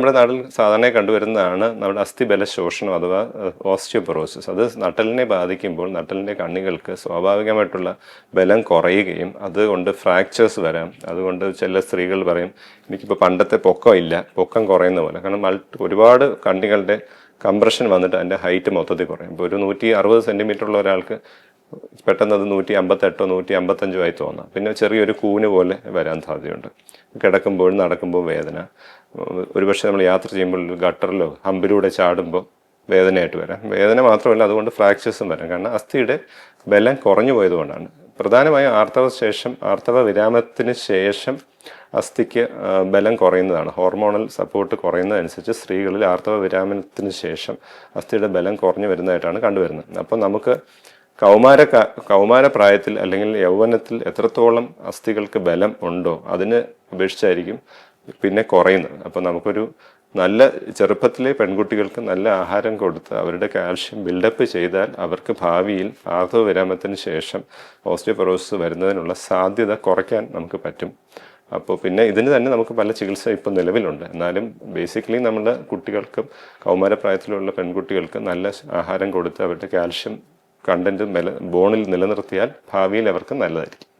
നമ്മുടെ നാട്ടിൽ സാധാരണ കണ്ടുവരുന്നതാണ് നമ്മുടെ അസ്ഥിബല ശോഷണം അഥവാ ഓസ്റ്റിയോപൊറോസിസ്. അത് നട്ടലിനെ ബാധിക്കുമ്പോൾ നട്ടലിൻ്റെ കണ്ണികൾക്ക് സ്വാഭാവികമായിട്ടുള്ള ബലം കുറയുകയും അതുകൊണ്ട് ഫ്രാക്ചേഴ്സ് വരാം. അതുകൊണ്ട് ചില സ്ത്രീകൾ പറയും എനിക്കിപ്പോൾ പണ്ടത്തെ പൊക്കം ഇല്ല, പൊക്കം കുറയുന്ന പോലെ. കാരണം ഒരുപാട് കണ്ണികളുടെ കംപ്രഷൻ വന്നിട്ട് അതിൻ്റെ ഹൈറ്റ് മൊത്തത്തിൽ കുറയും. ഇപ്പോൾ ഒരു 160 സെൻറ്റിമീറ്റർ ഉള്ള ഒരാൾക്ക് പെട്ടെന്ന് അത് 158 155 ആയി തോന്നാം. പിന്നെ ചെറിയൊരു കൂന് പോലെ വരാൻ സാധ്യതയുണ്ട്. കിടക്കുമ്പോഴും നടക്കുമ്പോൾ വേദന, ഒരുപക്ഷെ നമ്മൾ യാത്ര ചെയ്യുമ്പോൾ ഗട്ടറിലോ ഹമ്പിലൂടെ ചാടുമ്പോൾ വേദനയായിട്ട് വരാം. വേദന മാത്രമല്ല, അതുകൊണ്ട് ഫ്രാക്ചേഴ്സും വരാം. കാരണം അസ്ഥിയുടെ ബലം കുറഞ്ഞു പോയതുകൊണ്ടാണ്. പ്രധാനമായും ആർത്തവ വിരാമത്തിന് ശേഷം അസ്ഥിക്ക് ബലം കുറയുന്നതാണ്. ഹോർമോണൽ സപ്പോർട്ട് കുറയുന്നതനുസരിച്ച് സ്ത്രീകളിൽ ആർത്തവ വിരാമത്തിന് ശേഷം അസ്ഥിയുടെ ബലം കുറഞ്ഞു വരുന്നതായിട്ടാണ് കണ്ടുവരുന്നത്. അപ്പം നമുക്ക് കൗമാര പ്രായത്തിൽ അല്ലെങ്കിൽ യൗവനത്തിൽ എത്രത്തോളം അസ്ഥികൾക്ക് ബലം ഉണ്ടോ അതിന് അപേക്ഷിച്ചായിരിക്കും പിന്നെ കുറയുന്നത്. അപ്പോൾ നമുക്കൊരു നല്ല ചെറുപ്പത്തിലെ പെൺകുട്ടികൾക്ക് നല്ല ആഹാരം കൊടുത്ത് അവരുടെ കാൽഷ്യം ബിൽഡപ്പ് ചെയ്താൽ അവർക്ക് ഭാവിയിൽ ആർത്തവ വിരാമത്തിന് ശേഷം ഓസ്റ്റിയോപൊറോസിസ് വരുന്നതിനുള്ള സാധ്യത കുറയ്ക്കാൻ നമുക്ക് പറ്റും. അപ്പോൾ പിന്നെ ഇതിന് തന്നെ നമുക്ക് പല ചികിത്സ ഇപ്പോൾ നിലവിലുണ്ട്. എന്നാലും ബേസിക്കലി നമ്മുടെ കുട്ടികൾക്കും കൗമാരപ്രായത്തിലുള്ള പെൺകുട്ടികൾക്ക് നല്ല ആഹാരം കൊടുത്ത് അവരുടെ കാൽഷ്യം കണ്ടന്റ് ബോണിൽ നിലനിർത്തിയാൽ ഭാവിയിൽ അവർക്ക് നല്ലതായിരിക്കും.